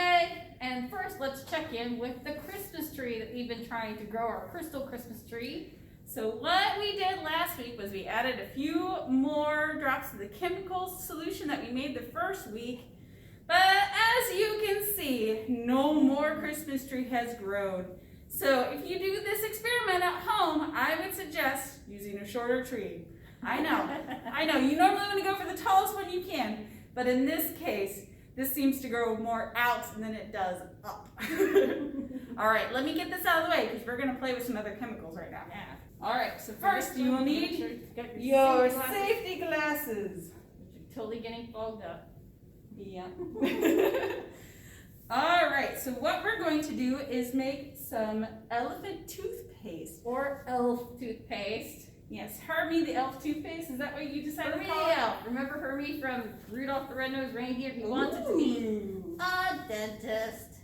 today. And first, let's check in with the Christmas tree that we've been trying to grow, our crystal Christmas tree. So what we did last week was we added a few more drops of the chemical solution that we made the first week. But as you can see, no more Christmas tree has grown. So if you do this experiment at home, I would suggest using a shorter tree. I know, you normally want to go for the tallest one you can, but in this case, this seems to grow more out than it does up. All right, let me get this out of the way because we're going to play with some other chemicals right now. Yeah. All right, so first you will need your safety glasses. You're totally getting fogged up. Yeah. All right, so what we're going to do is make some elephant toothpaste. Or elf toothpaste. Yes, Hermy the Elf toothpaste. Is that what you decided Hermy to call the it? Elf. Remember Hermy from Rudolph the Red-Nosed Reindeer? He wanted to be a dentist.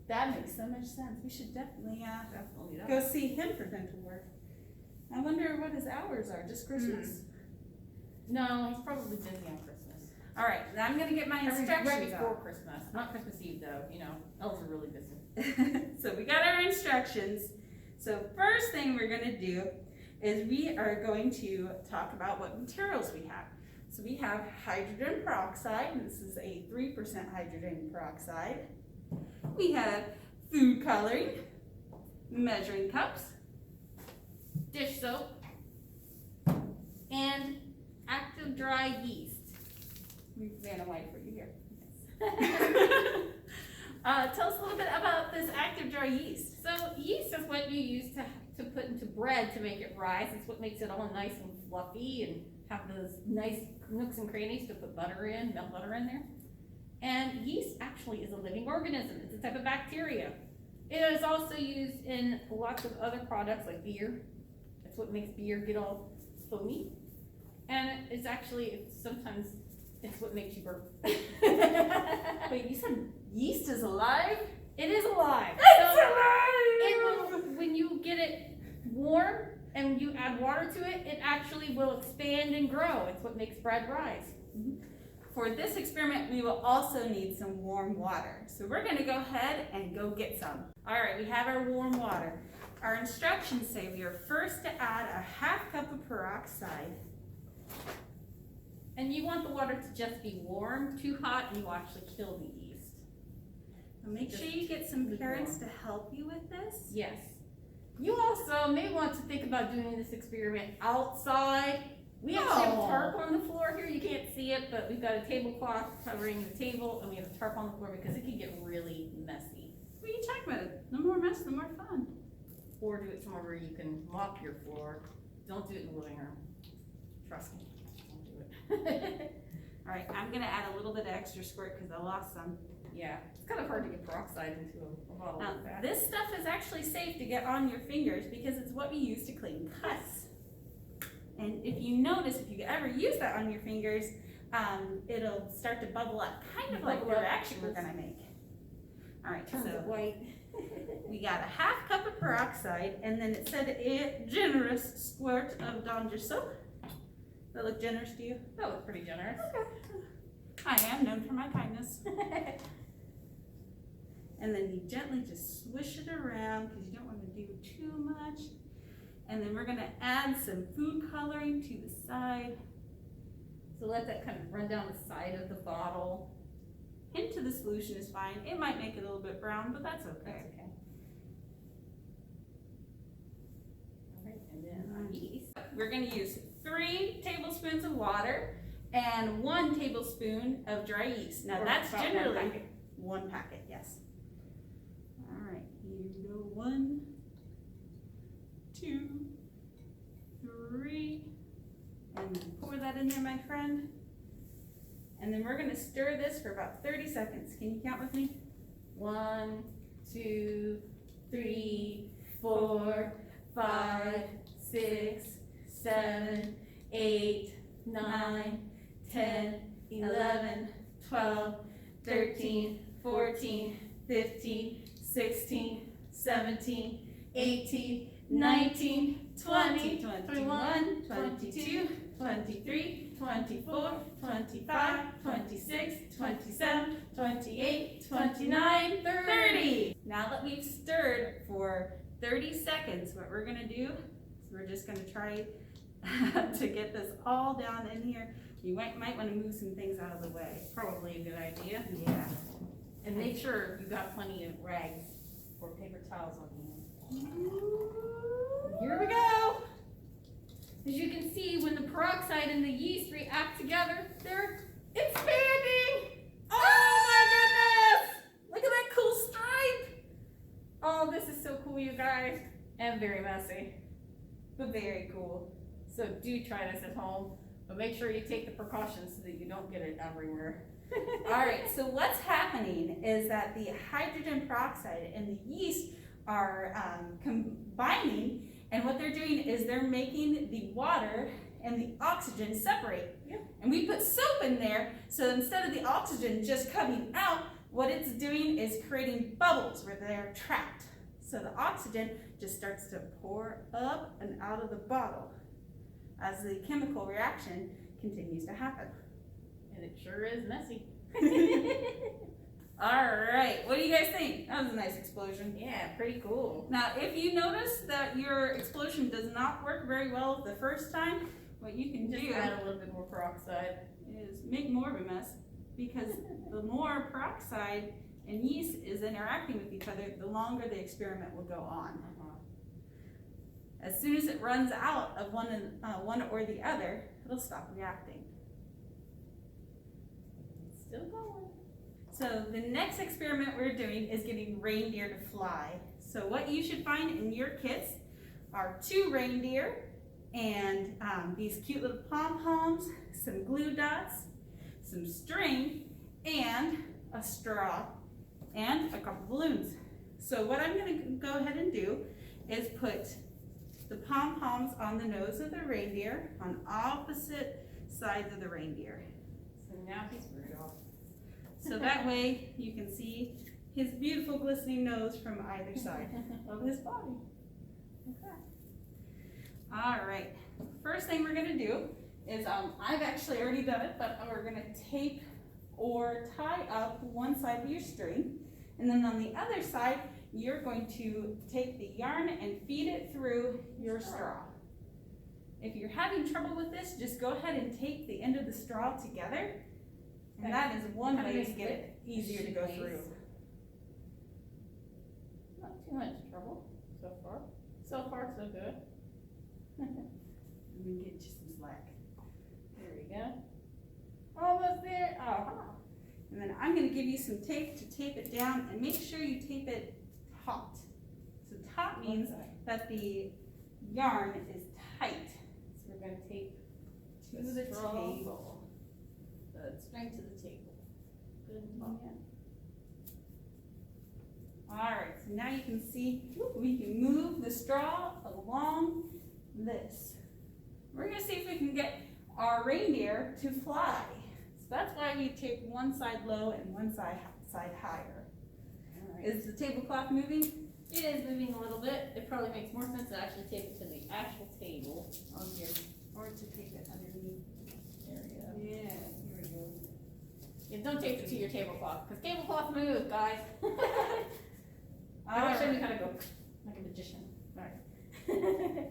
That makes so much sense. We should definitely Definitely go see him for dental work. I wonder what his hours are. Just Christmas? No, he's probably busy on Christmas. All right, now I'm going to get my Right instructions before out. Christmas. Not Christmas Eve, though. You know, elves are really busy. So we got our instructions. So first thing we're going to do is we are going to talk about what materials we have. So we have hydrogen peroxide, and this is a 3% hydrogen peroxide. We have food coloring, measuring cups, Dish soap. And active dry yeast. we ran a white for you here. Tell us a little bit about this active dry yeast. So yeast is what you use to put into bread to make it rise. It's what makes it all nice and fluffy and have those nice nooks and crannies to put butter in, melt butter in there. And yeast actually is a living organism. It's a type of bacteria. It is also used in lots of other products like beer. That's what makes beer get all foamy. And it's actually, sometimes it's what makes you burp. Wait, you said yeast is alive? It is alive. It's It alive! will, when you get it warm and you add water to it, it actually will expand and grow. It's what makes bread rise. For this experiment, we will also need some warm water. So we're going to go ahead and go get some. All right, we have our warm water. Our instructions say we are first to add a half cup of peroxide. And you want the water to just be warm. Too hot and you will actually kill the yeast. Make sure you get some parents to help you with this. Yes. You also may want to think about doing this experiment outside. We actually have a tarp on the floor here. You can't see it, but we've got a tablecloth covering the table, and we have a tarp on the floor because it can get really messy. What are you talking about? The more mess, the more fun. Or do it somewhere where you can mop your floor. Don't do it in the living room. Trust me. Don't do it. All right, I'm going to add a little bit of extra squirt because I lost some. Yeah, it's kind of hard to get peroxide into a bottle Now, like that. this stuff is actually safe to get on your fingers because it's what we use to clean cuts. And if you notice, if you ever use that on your fingers, it'll start to bubble up, kind of like the reaction we're going to make. All right, Turns so it white. we got a half cup of peroxide, and then it said a generous squirt of Dawn dish soap. Does that look generous to you? That was pretty generous. Okay. I am known for my kindness. And then you gently just swish it around because you don't want to do too much. And then we're going to add some food coloring to the side. So let that kind of run down the side of the bottle. Into the solution is fine. It might make it a little bit brown, but that's okay. That's okay. All right, and then our yeast. We're going to use 3 tablespoons of water and 1 tablespoon of dry yeast. Now Or that's about generally 1 packet, yes. All right, here we go. 1, 2, 3, and then pour that in there, my friend. And then we're going to stir this for about 30 seconds. Can you count with me? 1, 2, 3, 4, 5, 6, 7, 8, 9, 10, 11, 12, 13, 14, 15, 16, 17, 18, 19, 20, 21, 22, 23, 24, 25, 26, 27, 28, 29, 30. Now that we've stirred for 30 seconds, what we're gonna do is we're just gonna try to get this all down in here. You might want to move some things out of the way. Probably a good idea. Yeah. And make sure you got plenty of rags or paper towels on you. Here we go. As you can see, when the peroxide and the yeast react together, they're expanding. Oh my goodness! Look at that cool stripe. Oh, this is so cool, you guys. And very messy, But very cool. so do try this at home, but make sure you take the precautions so that you don't get it everywhere. All right, so what's happening is that the hydrogen peroxide and the yeast are combining, and what they're doing is they're making the water and the oxygen separate. Yep. And we put soap in there, so instead of the oxygen just coming out, what it's doing is creating bubbles where they're trapped. So the oxygen just starts to pour up and out of the bottle as the chemical reaction continues to happen. And it sure is messy. All right, what do you guys think? That was a nice explosion. Yeah, pretty cool. Now, if you notice that your explosion does not work very well the first time, what you can Just do add a little bit more peroxide. is make more of a mess, because the more peroxide and yeast is interacting with each other, the longer the experiment will go on. As soon as it runs out of one or the other, it'll stop reacting. It's still going. So the next experiment we're doing is getting reindeer to fly. So what you should find in your kits are 2 reindeer and these cute little pom-poms, some glue dots, some string, and a straw, and a couple balloons. So what I'm gonna go ahead and do is put the pom-poms on the nose of the reindeer on opposite sides of the reindeer. So now he's Rudolph. So that way you can see his beautiful glistening nose from either side of his body. Okay. All right, first thing we're gonna do is, I've actually already done it, but we're gonna tape or tie up one side of your string, and then on the other side, you're going to take the yarn and feed it through your straw. If you're having trouble with this, just go ahead and tape the end of the straw together, and that is one way to get it easier to go through. Not too much trouble so far. So far, so good. I'm gonna get you some slack. There we go. Almost there. Oh. And then I'm gonna give you some tape to tape it down, and make sure you tape it taut. So taut means that the yarn is tight. So we're going to tape To the straw. table. The string to the table. Good. Alright, so now you can see we can move the straw along this. We're gonna see if we can get our reindeer to fly. So that's why we tape one side low and one side higher. All right. Is the tablecloth moving? It is moving a little bit. It probably makes more sense to actually tape it to the actual table. On here. Or to tape it underneath. There we go. Yeah, here we go. Yeah, don't tape it to your tablecloth, because tablecloth move, guys. I All wish I knew right. how to go like a magician.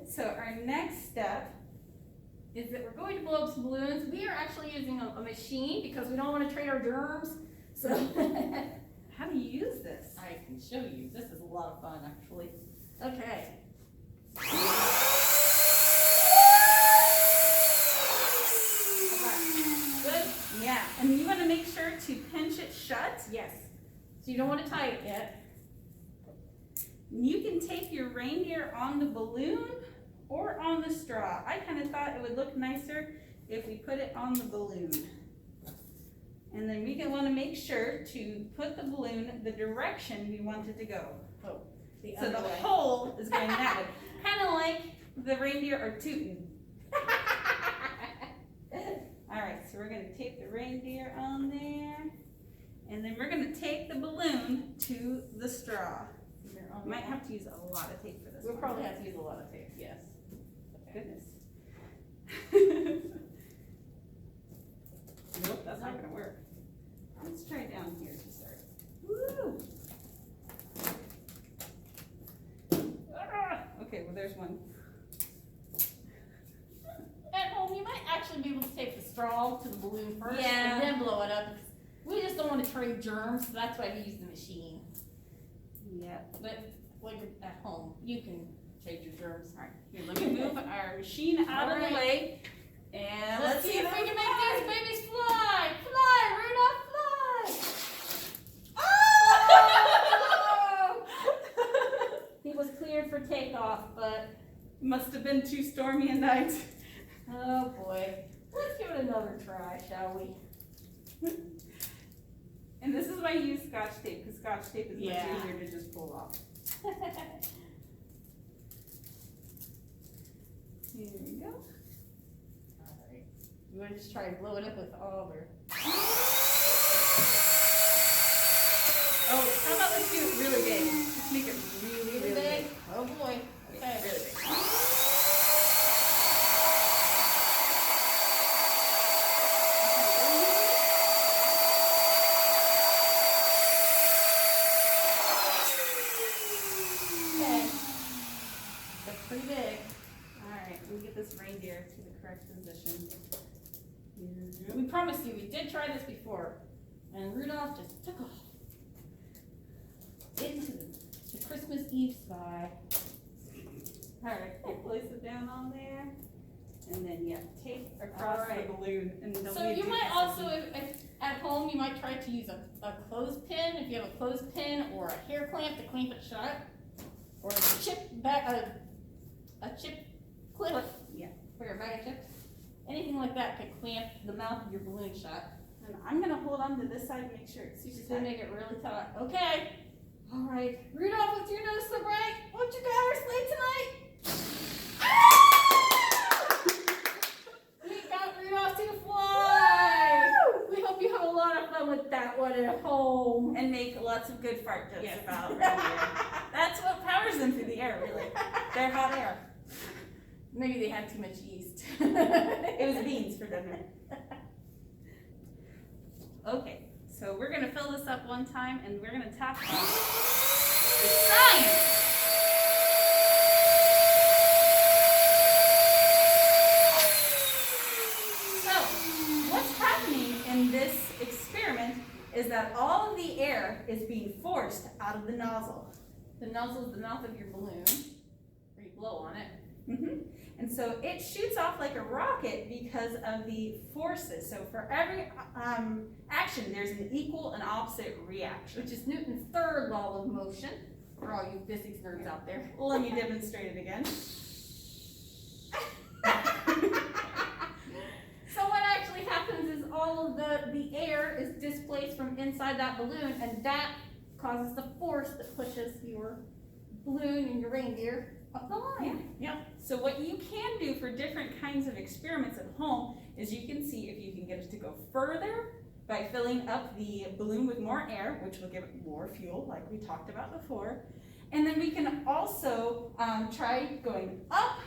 So our next step Is that we're going to blow up some balloons. We are actually using a machine because we don't want to trade our germs. So how do you use this? I can show you. This is a lot of fun, actually. Okay. Good? Yeah, and you want to make sure to pinch it shut. Yes. So you don't want to tie it yet. You can tape your reindeer on the balloon or on the straw. I kind of thought it would look nicer if we put it on the balloon. And then we can want to make sure to put the balloon the direction we want it to go. Oh, So the hole is going that way. Kind of like the reindeer are tooting. Alright, so we're going to tape the reindeer on there. And then we're going to tape the balloon to the straw. We might have to use a lot of tape for this We'll one. probably have to use a lot of tape, yes. Okay. Goodness. Nope, that's not gonna work. Let's try down here to start. Woo! Okay, well there's one. At home, you might actually be able to take the straw to the balloon first Yeah. and then blow it up. We just don't want to trade germs, so that's why we use the machine. Yeah. But like at home, you can trade your germs. All right, here, let me move our machine out of the Alright. way. And Let's see if we them can make fly. these babies fly! Fly, Rudolph, fly! Oh! He was cleared for takeoff, but Must have been too stormy a night. oh boy. Let's give it another try, shall we? And this is why I use Scotch tape, because Scotch tape is Yeah. much easier to just pull off. Here we go. Alright. You want to just try and blow it up with all their. Oh, how about let's do it really big? Let's make it really, really big. Oh boy. Okay. Really big. Okay. That's pretty big. Alright, let me get this reindeer to the correct position. We promise you, we did try this before. And Rudolph just took off into the Christmas Eve sky. Alright, you place it down on there. And then, yeah, tape across Alright. the balloon. And then So we you do might this also, again. if at home, you might try to use a clothespin, if you have a clothespin or a hair clamp to clamp it shut. Or a chip a chip clip. Yeah. For your bag of chips. Anything like that could clamp the mouth of your balloon shut. And I'm gonna hold on to this side and make sure it's Just super to tight. make it really taut. Okay. All right. Rudolph, with your nose so bright, won't you guide our sleigh tonight? We got Rudolph to fly. We hope you have a lot of fun with that one at home. And make lots of good fart jokes Yes. about reindeer. That's what powers them through the air, really. They're hot air. Maybe they had too much yeast. It was beans for dinner. Okay, so we're gonna fill this up one time and we're gonna top it off with science. So, what's happening in this experiment is that all of the air is being forced out of the nozzle. The nozzle is the mouth of your balloon, where you blow on it. And so it shoots off like a rocket because of the forces. So for every action, there's an equal and opposite reaction. Which is Newton's third law of motion, for all you physics nerds out there. Let me demonstrate it again. So what actually happens is all of the air is displaced from inside that balloon, and that causes the force that pushes your balloon and your reindeer up the line. Yeah. So what you can do for different kinds of experiments at home is you can see if you can get it to go further by filling up the balloon with more air, which will give it more fuel, like we talked about before. And then we can also try going up,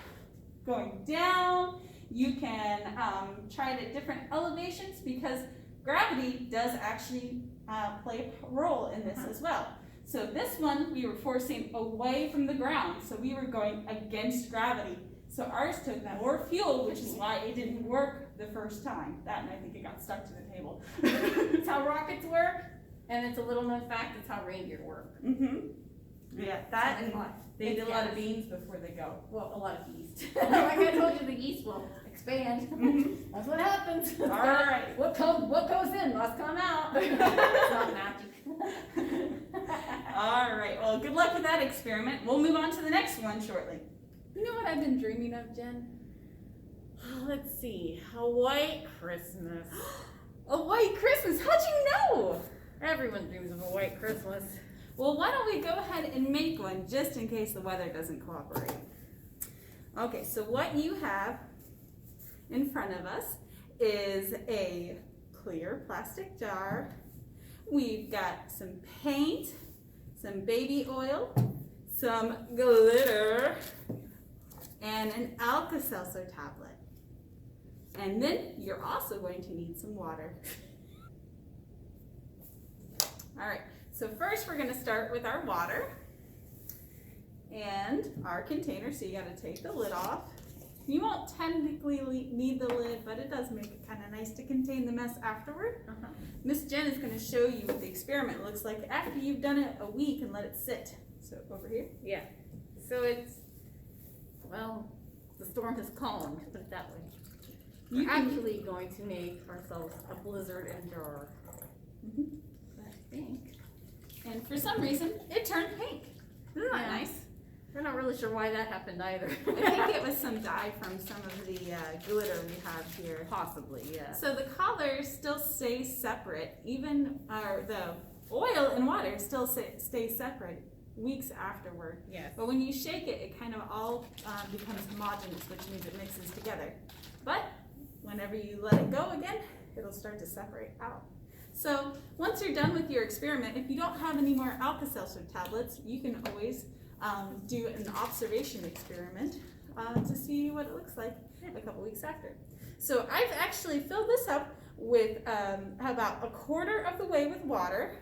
going down. You can try it at different elevations because gravity does actually play a role in this as well. So this one, we were forcing away from the ground, so we were going against gravity. So ours took more fuel, which is why it didn't work the first time. That, and I think it got stuck to the table. It's how rockets work, and it's a little known fact, it's how reindeer work. Yeah, that and they It's eat a lot gas. of beans before they go. Well, a lot of yeast. Like I told you, the yeast will expand. That's what happens. All right. What goes in must come out. It's not magic. All right, well, good luck with that experiment. We'll move on to the next one shortly. You know what I've been dreaming of, Jen? Let's see. A white Christmas. A white Christmas, how'd you know? Everyone dreams of a white Christmas. Well, why don't we go ahead and make one just in case the weather doesn't cooperate. Okay, so what you have in front of us is a clear plastic jar. We've got some paint, some baby oil, some glitter, and an Alka-Seltzer tablet. And then you're also going to need some water. All right, so first we're gonna start with our water and our container. So you gotta take the lid off. You won't technically need the lid, but it does make it kind of nice to contain the mess afterward. Miss Jen is gonna show you what the experiment looks like after you've done it a week and let it sit. So over here. Yeah. So it's, well, the storm has calmed, put it that way. We're actually going to make ourselves a blizzard and jar. I think. And for some reason, it turned pink. Isn't that nice? We're not really sure why that happened either. I think it was some dye from some of the glitter we have here. Possibly, yeah. So the color still stays separate, even the oil and water still stay separate weeks afterward. Yes. But when you shake it, it kind of all becomes homogeneous, which means it mixes together. But whenever you let it go again, it'll start to separate out. So once you're done with your experiment, if you don't have any more Alka-Seltzer tablets, you can always do an observation experiment to see what it looks like a couple weeks after. So I've actually filled this up with about a quarter of the way with water.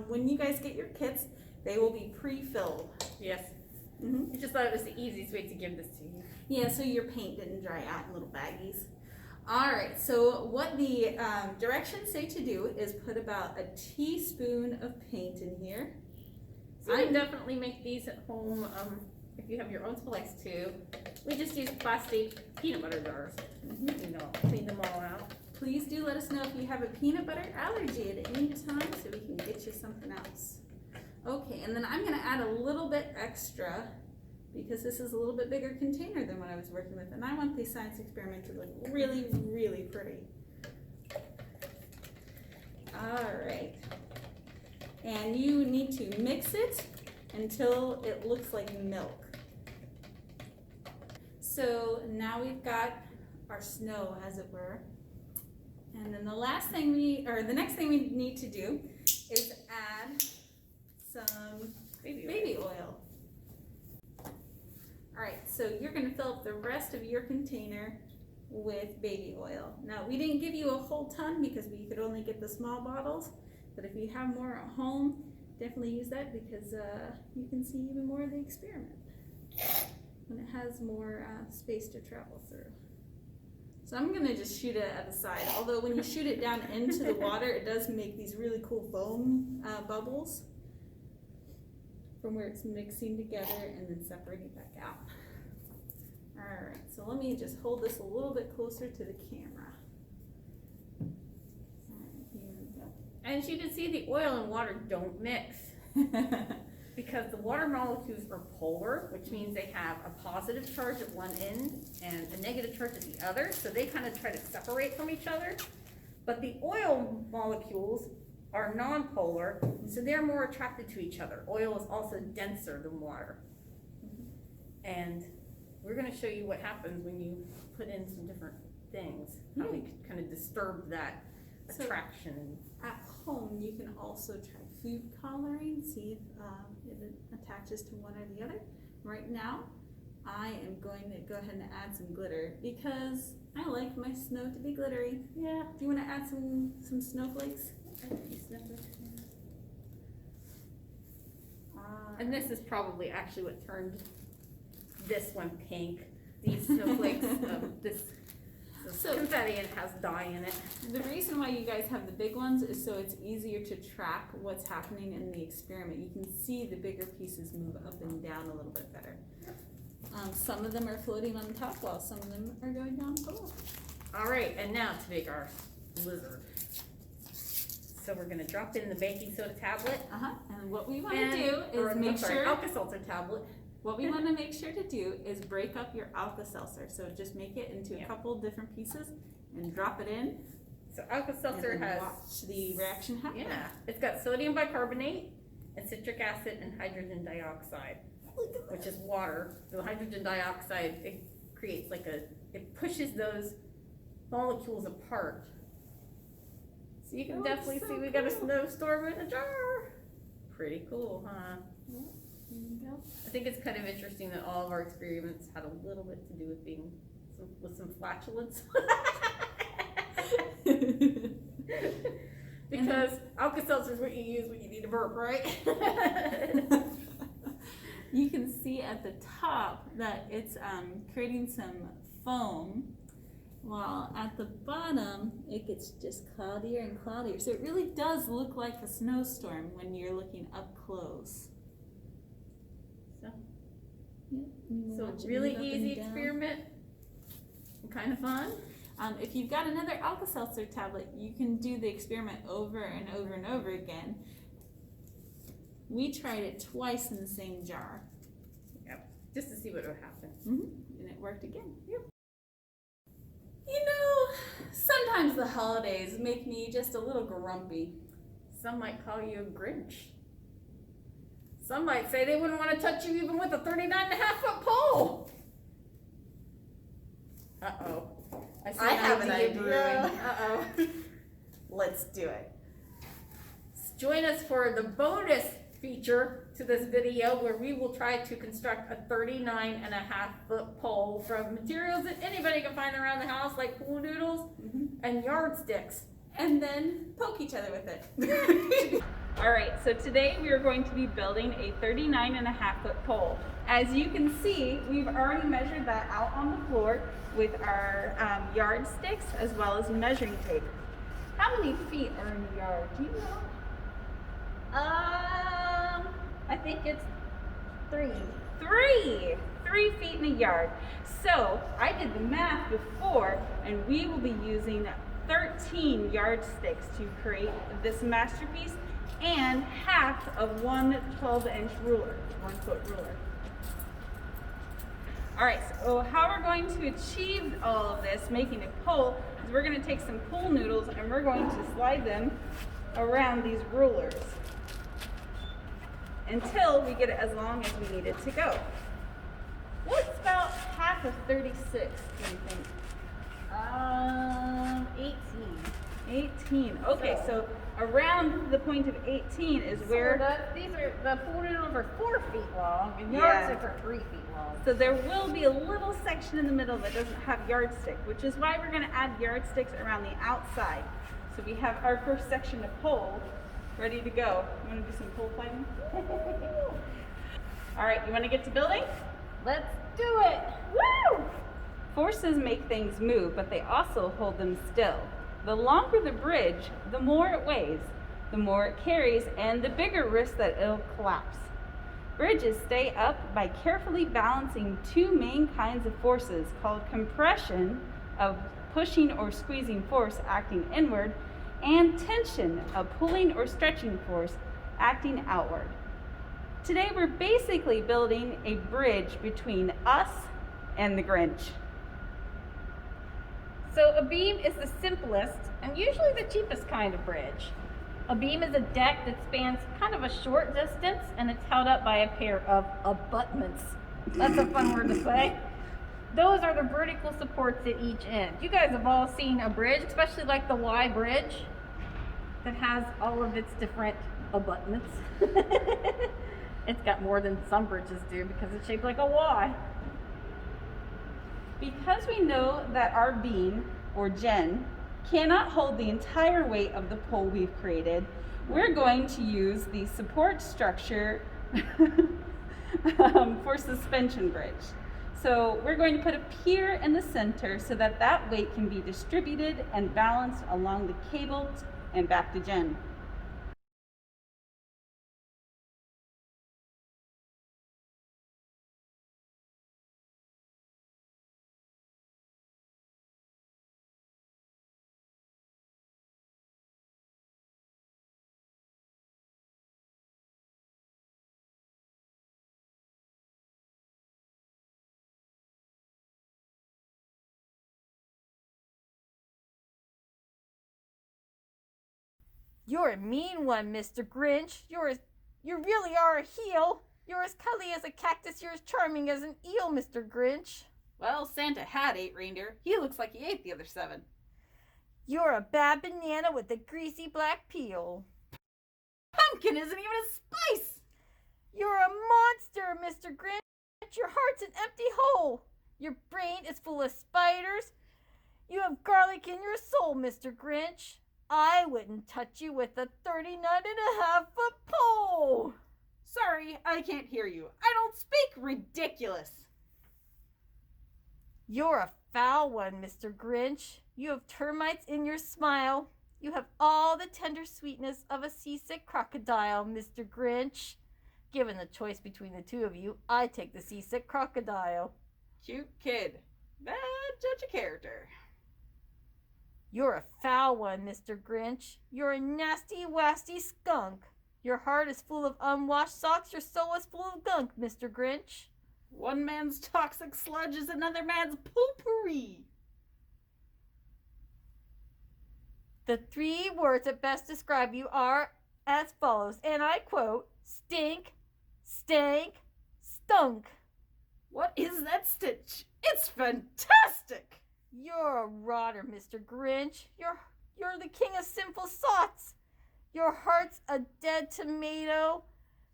When you guys get your kits, they will be pre-filled. Yes. I just thought it was the easiest way to give this to you. Yeah, so your paint didn't dry out in little baggies. All right, so what the directions say to do is put about a teaspoon of paint in here. So you can definitely make these at home if you have your own supplies too. We just use plastic peanut butter jars. You know, clean them all out. Please do let us know if you have a peanut butter allergy at any time so we can get you something else. Okay, and then I'm gonna add a little bit extra because this is a little bit bigger container than what I was working with, and I want the science experiment to look really, really pretty. All right. And you need to mix it until it looks like milk. So now we've got our snow, as it were. And then the next thing we need to do is add some baby oil. All right, so you're gonna fill up the rest of your container with baby oil. Now, we didn't give you a whole ton because we could only get the small bottles, but if you have more at home, definitely use that because you can see even more of the experiment when it has more space to travel through. So I'm gonna just shoot it at the side, although when you shoot it down into the water, it does make these really cool foam bubbles from where it's mixing together and then separating back out. All right, so let me just hold this a little bit closer to the camera. All right, here we go. And as you can see, the oil and water don't mix because the water molecules are polar, which means they have a positive charge at one end and a negative charge at the other, so they kind of try to separate from each other. But the oil molecules are non-polar, so they're more attracted to each other. Oil is also denser than water. And we're going to show you what happens when you put in some different things, how we kind of disturb that attraction. At home, you can also try food coloring, see if it attaches to one or the other. Right now, I am going to go ahead and add some glitter because I like my snow to be glittery. Yeah. Do you want to add some snowflakes? And this is probably actually what turned this one pink. These snowflakes, this confetti, it has dye in it. The reason why you guys have the big ones is so it's easier to track what's happening in the experiment. You can see the bigger pieces move up and down a little bit better. Some of them are floating on top while some of them are going down below. All right, and now to make our blizzard. So we're gonna drop in the baking soda tablet. And what we want to do is make sure Alka-Seltzer tablet. What we want to make sure to do is break up your Alka-Seltzer. So just make it into a couple different pieces and drop it in. So Alka-Seltzer has watch the reaction happen. Yeah, it's got sodium bicarbonate and citric acid and hydrogen dioxide, which is water. The hydrogen dioxide, it creates it pushes those molecules apart. So you can definitely see we got a snowstorm in a jar. Pretty cool, huh? There you go. I think it's kind of interesting that all of our experiments had a little bit to do with being with some flatulence. Because Alka-Seltzer is what you use when you need a burp, right? You can see at the top that it's creating some foam, while at the bottom it gets just cloudier and cloudier. So it really does look like a snowstorm when you're looking up close. So, Yep, you so watch it really move up and easy down. experiment, kind of fun. If you've got another Alka-Seltzer tablet, you can do the experiment over and over and over again. We tried it twice in the same jar. Yep, just to see what would happen. And it worked again. Yep. You know, sometimes the holidays make me just a little grumpy. Some might call you a Grinch. Some might say they wouldn't want to touch you even with a 39.5-foot pole. Uh-oh. I have an idea. brewing. Uh-oh. Let's do it. Join us for the bonus feature to this video where we will try to construct a 39.5-foot pole from materials that anybody can find around the house, like pool noodles and yardsticks. And then poke each other with it. All right, so today we are going to be building a 39.5-foot pole. As you can see, we've already measured that out on the floor with our yardsticks as well as measuring tape. How many feet are in a yard? Do you know? I think it's 3. 3 feet in a yard. So I did the math before, and we will be using 13 yardsticks to create this masterpiece and half of one 12-inch ruler, 1-foot ruler. All right, so how we're going to achieve all of this, making a pole, is we're going to take some pool noodles and we're going to slide them around these rulers until we get it as long as we need it to go. What's about half of 36, do you think? 18. Okay, so around the point of 18 is where... The pool noodles are 4 feet long and Yeah. yardsticks are 3 feet long. So there will be a little section in the middle that doesn't have yardstick, which is why we're going to add yardsticks around the outside. So we have our first section of pole ready to go. You want to do some pole fighting? All right, you want to get to building? Let's do it! Woo! Forces make things move, but they also hold them still. The longer the bridge, the more it weighs, the more it carries, and the bigger risk that it'll collapse. Bridges stay up by carefully balancing 2 main kinds of forces called compression, of pushing or squeezing force acting inward, and tension, a pulling or stretching force acting outward. Today we're basically building a bridge between us and the Grinch. So a beam is the simplest and usually the cheapest kind of bridge. A beam is a deck that spans kind of a short distance and it's held up by a pair of abutments. That's a fun word to say. Those are the vertical supports at each end. You guys have all seen a bridge, especially like the Y bridge that has all of its different abutments. It's got more than some bridges do because it's shaped like a Y. Because we know that our beam, or Jen, cannot hold the entire weight of the pole we've created, we're going to use the support structure for suspension bridge. So we're going to put a pier in the center so that that weight can be distributed and balanced along the cables and back to Jen. You're a mean one, Mr. Grinch. You really are a heel. You're as cuddly as a cactus. You're as charming as an eel, Mr. Grinch. Well, Santa had 8 reindeer. He looks like he ate the other 7. You're a bad banana with a greasy black peel. Pumpkin isn't even a spice! You're a monster, Mr. Grinch. Your heart's an empty hole. Your brain is full of spiders. You have garlic in your soul, Mr. Grinch. I wouldn't touch you with a 39.5-foot pole. Sorry, I can't hear you. I don't speak ridiculous. You're a foul one, Mr. Grinch. You have termites in your smile. You have all the tender sweetness of a seasick crocodile, Mr. Grinch. Given the choice between the two of you, I take the seasick crocodile. Cute kid. Bad judge of character. You're a foul one, Mr. Grinch. You're a nasty, wasty skunk. Your heart is full of unwashed socks. Your soul is full of gunk, Mr. Grinch. One man's toxic sludge is another man's potpourri. The 3 words that best describe you are as follows, and I quote, stink, stank, stunk. What is that stitch? It's fantastic! You're a rotter, Mr. Grinch. You're the king of sinful thoughts. Your heart's a dead tomato,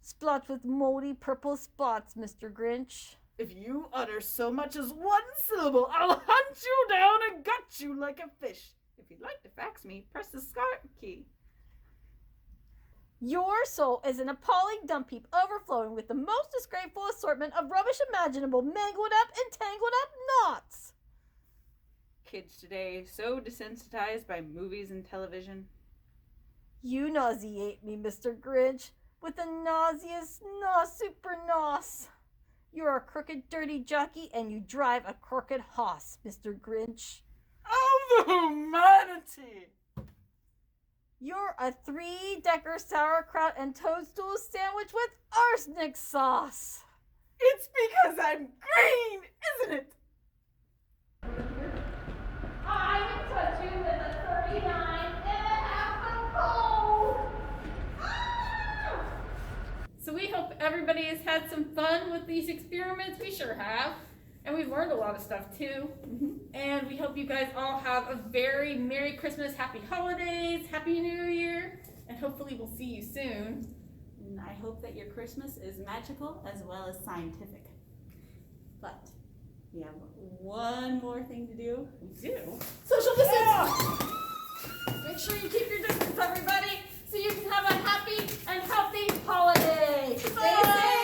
splotched with moldy purple spots, Mr. Grinch. If you utter so much as one syllable, I'll hunt you down and gut you like a fish. If you'd like to fax me, press the star key. Your soul is an appalling dump heap overflowing with the most disgraceful assortment of rubbish imaginable, mangled up and tangled up knots. Kids today, so desensitized by movies and television. You nauseate me, Mr. Grinch, with a nauseous super nos. You're a crooked, dirty jockey, and you drive a crooked hoss, Mr. Grinch. Oh, the humanity! You're a 3-decker sauerkraut and toadstool sandwich with arsenic sauce. It's because I'm green, isn't it? I would touch you with a 39.5-foot pole. So we hope everybody has had some fun with these experiments. We sure have. And we've learned a lot of stuff too. And we hope you guys all have a very Merry Christmas, Happy Holidays, Happy New Year, and hopefully we'll see you soon. And I hope that your Christmas is magical as well as scientific. But we have one more thing to do. We do. Social distance! Make sure you keep your distance, everybody, so you can have a happy and healthy holiday. Stay safe.